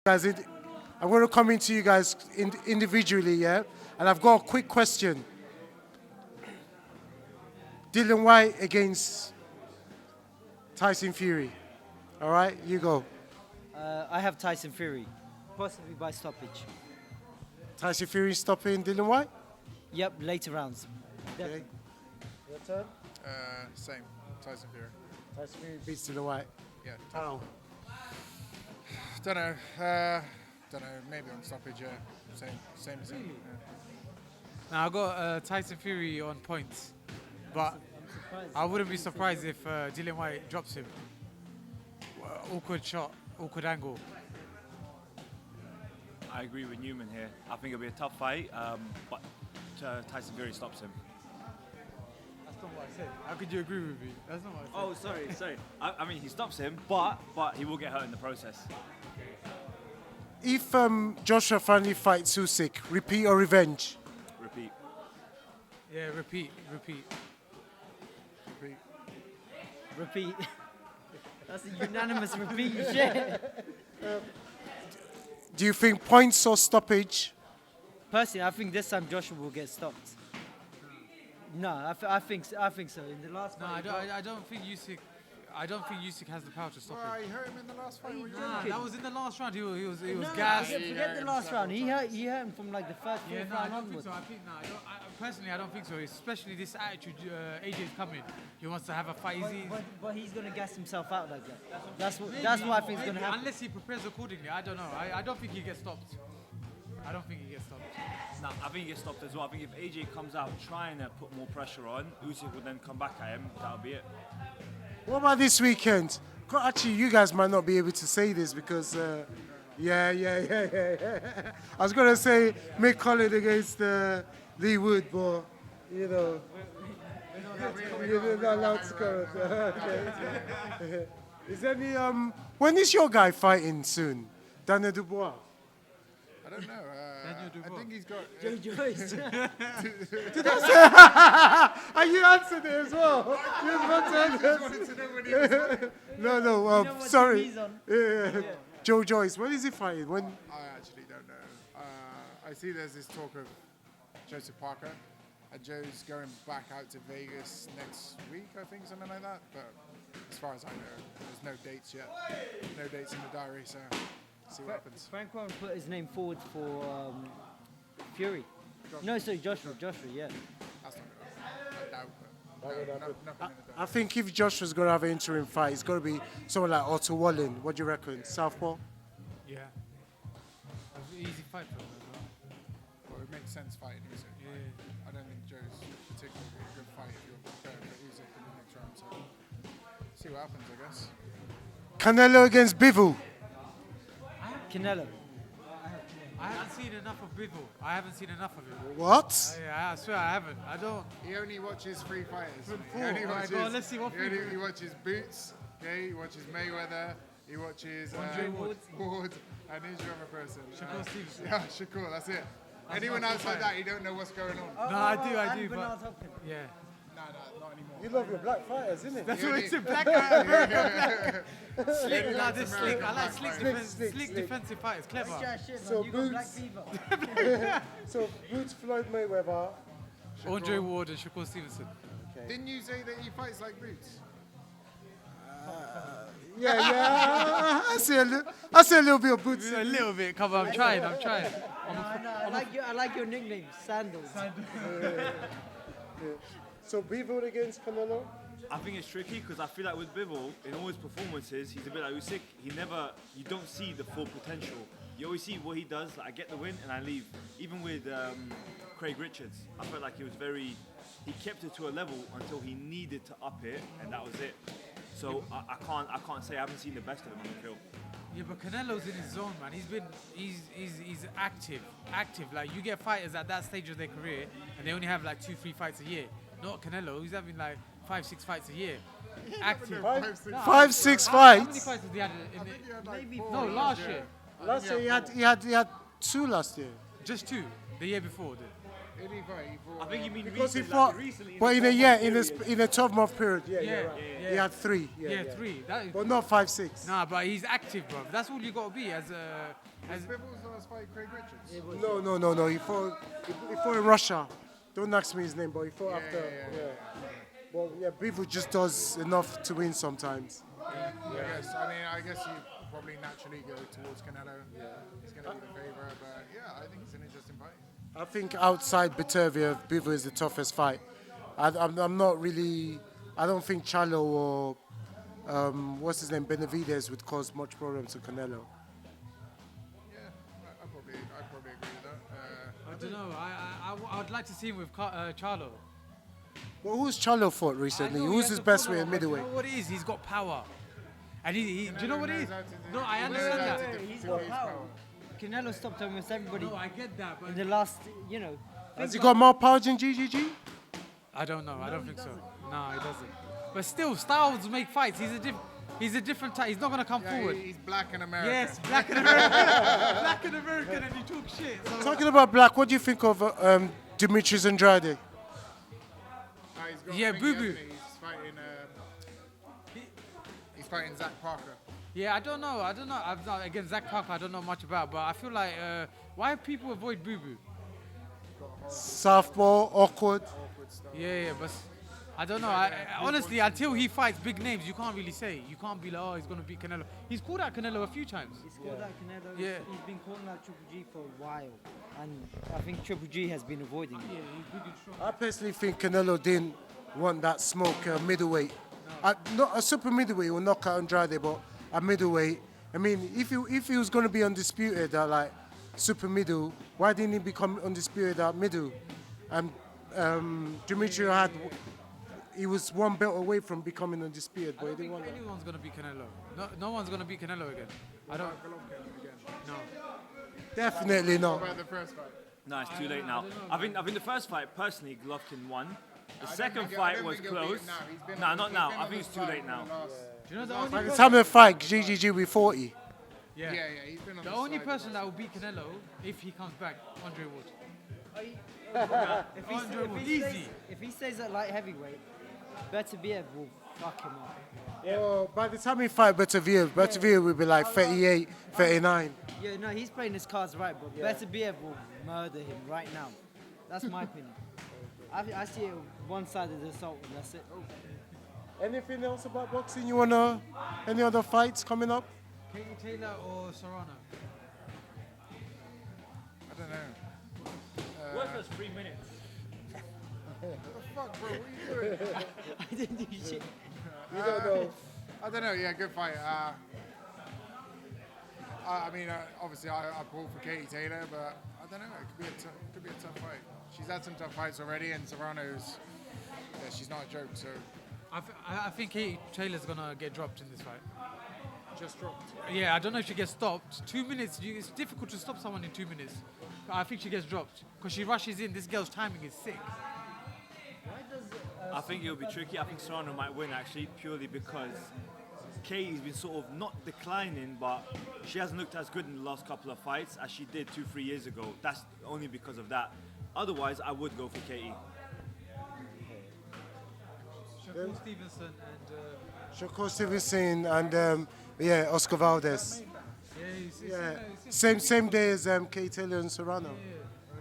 Guys, I'm going to come into you guys individually, yeah? And I've got a quick question. Dillian Whyte against Tyson Fury. All right, you go. I have Tyson Fury, possibly by stoppage. Tyson Fury stopping Dillian Whyte? Yep, later rounds. Okay. Your turn? Same. Tyson Fury. Tyson Fury beats Dillian Whyte. Yeah. How? Don't know. Don't know. Maybe on stoppage. Yeah. Same. Yeah. Now I got Tyson Fury on points, but I wouldn't be surprised if Dillian Whyte drops him. Awkward shot, awkward angle. I agree with Newman here. I think it'll be a tough fight, but Tyson Fury stops him. That's not what I said. How could you agree with me? That's not what I said. Oh, sorry. I mean, he stops him, but he will get hurt in the process. If Joshua finally fights Usyk, repeat or revenge? Repeat. Yeah, repeat. Repeat. That's a unanimous repeat. Shit. Do you think points or stoppage? Personally, I think this time Joshua will get stopped. No, I think so. In the last No, fight, I don't think Usyk. I don't think Usyk has the power to stop Well, him. he hurt him in the last fight. Nah, that was in the last round. He was No, gassed. forget the last round. He hurt him from like the first Yeah, fourth no, I round don't think onwards. so. Personally, I don't think so. Especially this attitude AJ's coming. He wants to have a fight. But he's gonna gas himself out like that. That's what I think is gonna happen. Unless he prepares accordingly. I don't know. I don't think he gets stopped. I don't think he gets stopped. Nah, I think he gets stopped as well. I think if AJ comes out trying to put more pressure on, Usyk will then come back at him. That'll be it. What about this weekend? Actually, you guys might not be able to say this because, yeah. I was going to say Mick Conlan against Lee Wood, but, you know. You're not allowed to go. Okay. Is any, when is your guy fighting soon? Daniel Dubois? I don't know. I think he's got. Joe Joyce. And you answered it as well. You wanted to know when he was No, You know what sorry. he's on? Yeah. Joe Joyce, when is he fighting? When? I actually don't know. I see there's this talk of Joseph Parker, and Joe's going back out to Vegas next week, I think, something like that. But as far as I know, there's no dates yet. No dates in the diary, so see what happens. Frank Warren put his name forward for Fury. No, sorry, Joshua, yeah. That's not good. I doubt, but nothing in the diary. I think if Joshua's going to have an interim fight, it's going to be someone like Otto Wallin. What do you reckon? Southpaw? Yeah. That's an easy fight for him as well. Well, it makes sense fighting Usyk. Yeah. I don't think Joe's particularly a good fight if you're preparing for Usyk in the next round. So see what happens, I guess. Canelo against Bivol. Canelo. I haven't seen enough of Bivol. I haven't seen enough of him. What? I swear I haven't. I don't. He only watches three fighters. He Four. only Alright, watches, go on, let's see what three. he watches Boots, okay? He watches Mayweather, he watches Andre Ward. and who's your other person? Shakur Stevenson. Yeah, Shakur, that's it. Anyone not outside fine. that, you don't know what's going on. No, I do, and but Bernard Hopkins. yeah. No, not anymore. You love your black fighters, isn't it? That's what it's in black. Slick, nah, this slick. I like slick defensive fighters. Clever. So You got Black Boots- Beaver. So, Boots, Floyd Mayweather. Andre Ward and Shakur Stevenson. Didn't you say that he fights like Boots? Yeah. I see a little bit of Boots. A little bit. Come on, I'm trying. No, I like your nickname, Sandals. So, Bivol against Canelo? I think it's tricky because I feel like with Bivol, in all his performances, he's a bit like Usyk. You don't see the full potential. You always see what he does. Like, I get the win and I leave. Even with Craig Richards, I felt like he kept it to a level until he needed to up it, and that was it. So I can't say I haven't seen the best of him on the field. Yeah, but Canelo's in his zone, man. He's active. Like, you get fighters at that stage of their career, and they only have like 2-3 fights a year. Not Canelo. He's having like 5-6 fights a year. Active. 5-6 How many fights? fights has he had in He had like Maybe four No, last year. Last year he had 2 last year. Just 2. The year before. Did he fight? He fought, I think you mean Because he recently, fought, like recently. but in a year, in a 12-month period, Yeah. he had 3. Yeah, 3. That is, But not 5-6. nah, but he's active, bro. That's all you gotta be as a Was Bivol's last fight Craig Richards? No. He fought in Russia. Don't ask me his name, but he fought after. Well, yeah, Bivol just does enough to win sometimes. I guess you probably naturally go towards Canelo. He's going to be the favourite, but yeah, I think it's an interesting fight. I think outside Batavia, Bivol is the toughest fight. I'm not really. I don't think Charlo or what's his name, Benavidez would cause much problems to Canelo. Yeah, I probably agree with that. I don't know. I would like to see him with Charlo. Well, who's Charlo fought recently? I know, Who's he his has best a weight follower, in but middleweight? You know what it is? He's got power. And do you know what it is? knows how to do- No, I he knows understand how that. to He's defend got his power. Canelo stopped almost everybody No, I get that, but in the last, you know. Has he got more power than GGG? I don't know. I don't think so. No, he doesn't. But still, styles make fights. He's a different type. He's not gonna come Yeah, forward. he's black and American. Yes, black and American. Black and American, and he talk shit. So Talking about black, what do you think of Demetrius Andrade? He's got Yeah, thingy, Boo hasn't Boo. he? He's fighting Zach Parker. yeah, I don't know. I'm not against Zach Parker. I don't know much about, but I feel like why people avoid Boo Boo? Southpaw, awkward. Yeah, but I don't know. Honestly, until he fights big names, you can't really say. You can't be like, oh, he's gonna beat Canelo. He's called out Canelo a few times. He's called out Canelo. Yeah. He's been calling out Triple G for a while. And I think Triple G has been avoiding Yeah, it. he's big and strong. I personally think Canelo didn't want that smoke middleweight. Not a super middleweight will knock out Andrade, but a middleweight. I mean, if he was going to be undisputed at like super middle, why didn't he become undisputed at middle? And Demetrius he was one belt away from becoming undisputed, I but he don't didn't think want that. anyone's gonna beat Canelo. No one's gonna beat Canelo again. I don't. No. Definitely not. About the first fight. No, it's too late now. I think the first fight, personally, Golovkin won. The I second don't think fight was he'll beat him close. now. He's been No, on- not he's now. been I on think the it's too fight late for now. the last- Do you know the By only the time they fight, GGG will be 40. yeah. Yeah, he's been on The the only side person of that will beat Canelo if he comes back, Andre Wood. If he, Andre if, Wood, he stays, easy. if he stays at light heavyweight, Beterbiev will fuck him up. Oh, by the time he fight Beterbiev will be like 38, 39. Yeah, no, he's playing his cards right, but Beterbiev will murder him right now. That's my opinion. I see it one side of the assault, and that's it. Anything else about boxing? You wanna? Any other fights coming up? Katie Taylor or Serrano? I don't know. What was 3 minutes? What the fuck, bro? What are you doing? I didn't do shit. You don't know. I don't know. Yeah, good fight. I mean, obviously, I pulled for Katie Taylor, but I don't know. It could be a tough fight. She's had some tough fights already, and Serrano's, yeah, she's not a joke. So I think Katie Taylor's gonna get dropped in this fight. just dropped. Yeah, I don't know if she gets stopped. 2 minutes, it's difficult to stop someone in 2 minutes. But I think she gets dropped because she rushes in. This girl's timing is sick. I think it'll be tricky. I think Serrano might win actually, purely because Katie's been sort of not declining, but she hasn't looked as good in the last couple of fights as she did 2-3 years ago. That's only because of that. Otherwise, I would go for Katie. Shakur Stevenson and Shakur Stevenson and yeah, Oscar Valdez. Yeah, same day as Kate Taylor and Serrano.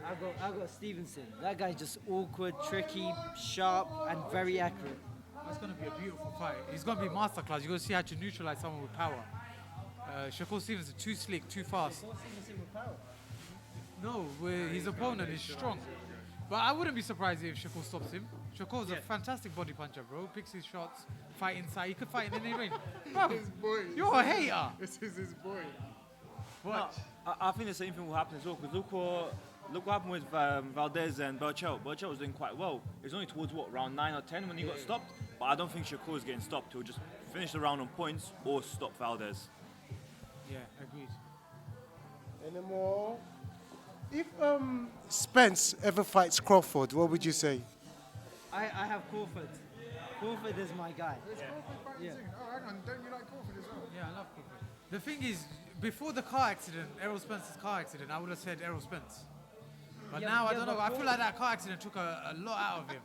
I got Stevenson. That guy's just awkward, tricky, sharp, and very accurate. That's going to be a beautiful fight. It's going to be masterclass. You're going to see how to neutralize someone with power. Shakur Stevenson, too slick, too fast. No, his opponent is strong. But I wouldn't be surprised if Shakur stops him. Shakur's a fantastic body puncher, bro. Picks his shots, fight inside. He could fight in any range. Bro, His boy. you're a hater. This is his boy. What? I think the same thing will happen as well, because look what happened with Valdez and Berchelt. Berchelt was doing quite well. It was only towards round 9 or 10 when he got stopped. But I don't think Shakur is getting stopped. He'll just finish the round on points or stop Valdez. Yeah, agreed. Any more? If Spence ever fights Crawford, what would you say? I have Crawford. Crawford is my guy. Yeah. Oh, hang on. Don't you like Crawford as well? Yeah, I love Crawford. The thing is, before the car accident, Errol Spence's car accident, I would have said Errol Spence. But Yeah, now, I yeah, don't but know. I feel like that car accident took a lot out of him.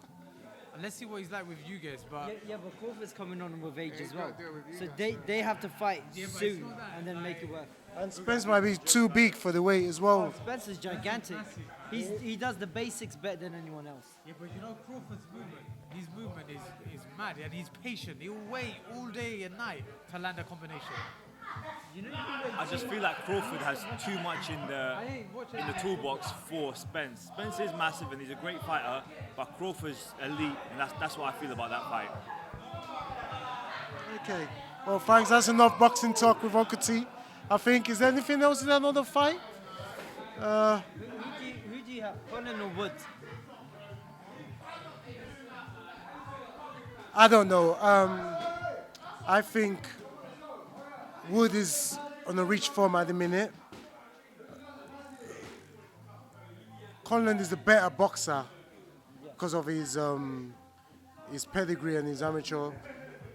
And let's see what he's like with you guys. But Yeah, but Crawford's coming on with age Yeah, as he's well. gotta deal with you So guys. they have to fight Yeah, but I soon saw that, and then make it work. And Spence might be too big for the weight as well. Spencer's gigantic. He does the basics better than anyone else. yeah, but you know Crawford's movement. His movement is mad, and he's patient. He'll wait all day and night to land a combination. You know, I just feel like Crawford has too much in the toolbox for Spence. Spence is massive and he's a great fighter, but Crawford's elite, and that's what I feel about that fight. Okay. Well, thanks. That's enough boxing talk with Uncle T. I think. Is there anything else in another fight? who do you have? Conlan or Woods? I don't know. I think Wood is on a reach form at the minute. Conlan is the better boxer because of his pedigree and his amateur,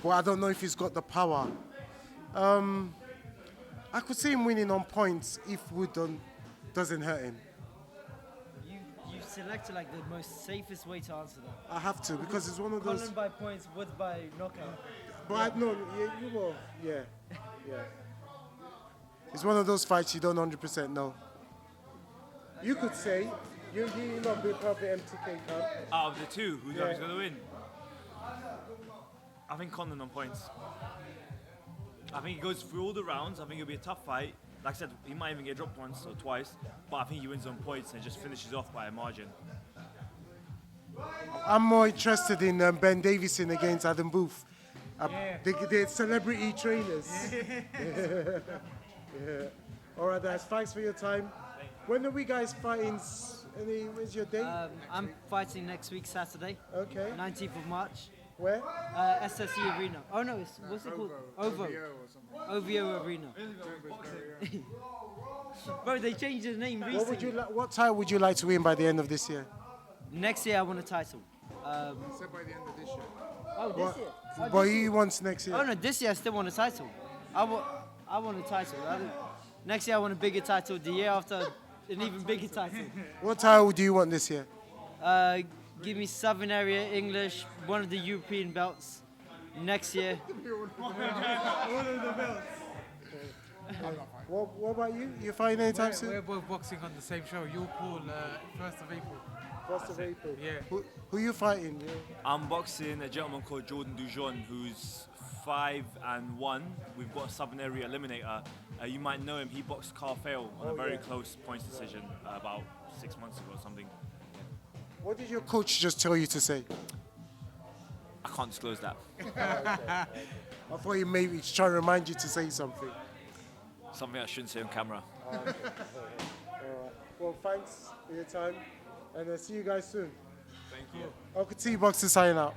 but I don't know if he's got the power. I could see him winning on points if Wood doesn't hurt him. You selected like the most safest way to answer that. I have to because it's one of those. Conlan by points, Woods by knockout. But no, you will. Yeah. It's one of those fights you don't 100% know. You could say you not be part of the MTK camp. Out of the two, who's Yeah. going to win? I think Conlan on points. I think he goes through all the rounds. I think it'll be a tough fight. Like I said, he might even get dropped once or twice, but I think he wins on points and just finishes off by a margin. I'm more interested in Ben Davison against Adam Booth. The celebrity trainers. Yeah. All right, guys. Thanks for your time. When are we guys fighting? When's your date? I'm fighting next week, Saturday, Okay. 19th of March. Where? SSE Arena. Oh no, what's it called? OVO. OVO or something. OVO Arena. Bro, they changed the name recently. What title would you like to win by the end of this year? Next year I want a title. Said by the end of this year. Oh, this year? Oh, But this he year. wants next year. Oh no, this year I still want a title. I want a title. Next year I want a bigger title. The year after, an even bigger title. What title do you want this year? Give me Southern Area English, one of the European belts. Next year, What about you? You fighting anytime We're soon? both boxing on the same show. You'll call 1st of April. 1st of April. Yeah. Who you fighting? I'm boxing a gentleman called Jordan Dujon, who's 5-1. We've got a Southern Area Eliminator. You might know him. He boxed Carl Fail on a very close points decision about 6 months ago or something. What did your coach just tell you to say? I can't disclose that. I thought he maybe he's trying to remind you to say something. Something I shouldn't say on camera. Well, thanks for your time, and see you guys soon. Thank you. Uncle T Boxing signing out.